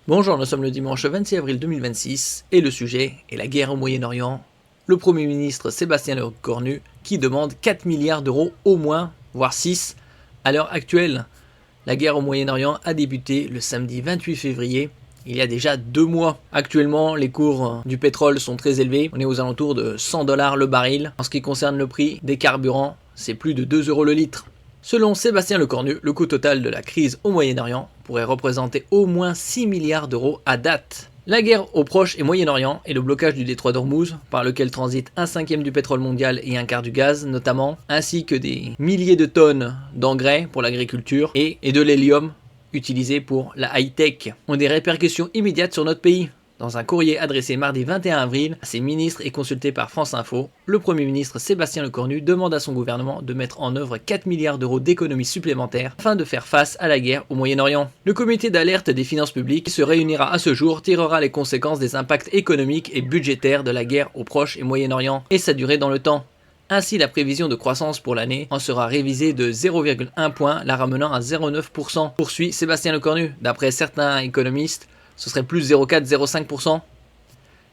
Bonjour, nous sommes le dimanche 26 avril 2026 et le sujet est la guerre au Moyen-Orient. Le Premier ministre Sébastien Lecornu qui demande 4 milliards d'euros au moins, voire 6, à l'heure actuelle. La guerre au Moyen-Orient a débuté le samedi 28 février, il y a déjà 2 mois. Actuellement, les cours du pétrole sont très élevés, on est aux alentours de 100 $ le baril. En ce qui concerne le prix des carburants, c'est plus de 2 € le litre. Selon Sébastien Lecornu, le coût total de la crise au Moyen-Orient pourrait représenter au moins 6 milliards d'euros à date. La guerre au Proche et Moyen-Orient et le blocage du détroit d'Ormuz, par lequel transite 1/5 du pétrole mondial et 1/4 du gaz notamment, ainsi que des milliers de tonnes d'engrais pour l'agriculture et de l'hélium utilisé pour la high-tech, ont des répercussions immédiates sur notre pays. Dans un courrier adressé mardi 21 avril à ses ministres et consulté par France Info, le Premier ministre Sébastien Lecornu demande à son gouvernement de mettre en œuvre 4 milliards d'euros d'économies supplémentaires afin de faire face à la guerre au Moyen-Orient. Le comité d'alerte des finances publiques qui se réunira à ce jour tirera les conséquences des impacts économiques et budgétaires de la guerre au Proche et Moyen-Orient et sa durée dans le temps. Ainsi, la prévision de croissance pour l'année en sera révisée de 0,1 point, la ramenant à 0,9%, poursuit Sébastien Lecornu. D'après certains économistes, ce serait plus 0,4-0,5%.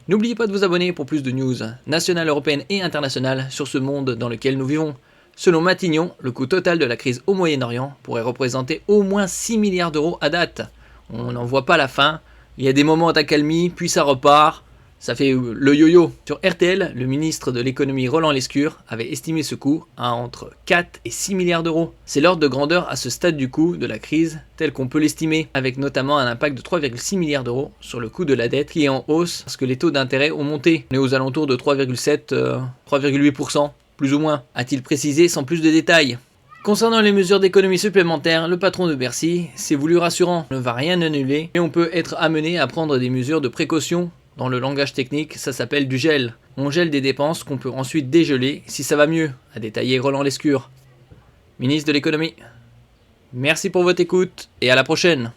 N'oubliez pas de vous abonner pour plus de news nationales, européennes et internationales sur ce monde dans lequel nous vivons. Selon Matignon, le coût total de la crise au Moyen-Orient pourrait représenter au moins 6 milliards d'euros à date. On n'en voit pas la fin, il y a des moments d'accalmie, puis ça repart. Ça fait le yo-yo. Sur RTL, le ministre de l'économie Roland Lescure avait estimé ce coût à entre 4 et 6 milliards d'euros. C'est l'ordre de grandeur à ce stade du coût de la crise tel qu'on peut l'estimer, avec notamment un impact de 3,6 milliards d'euros sur le coût de la dette qui est en hausse parce que les taux d'intérêt ont monté. On est aux alentours de 3,7-3,8%, plus ou moins, a-t-il précisé sans plus de détails. Concernant les mesures d'économie supplémentaires, le patron de Bercy s'est voulu rassurant. On ne va rien annuler, mais on peut être amené à prendre des mesures de précaution. Dans le langage technique, ça s'appelle du gel. On gèle des dépenses qu'on peut ensuite dégeler si ça va mieux, a détaillé Roland Lescure, ministre de l'économie. Merci pour votre écoute et à la prochaine.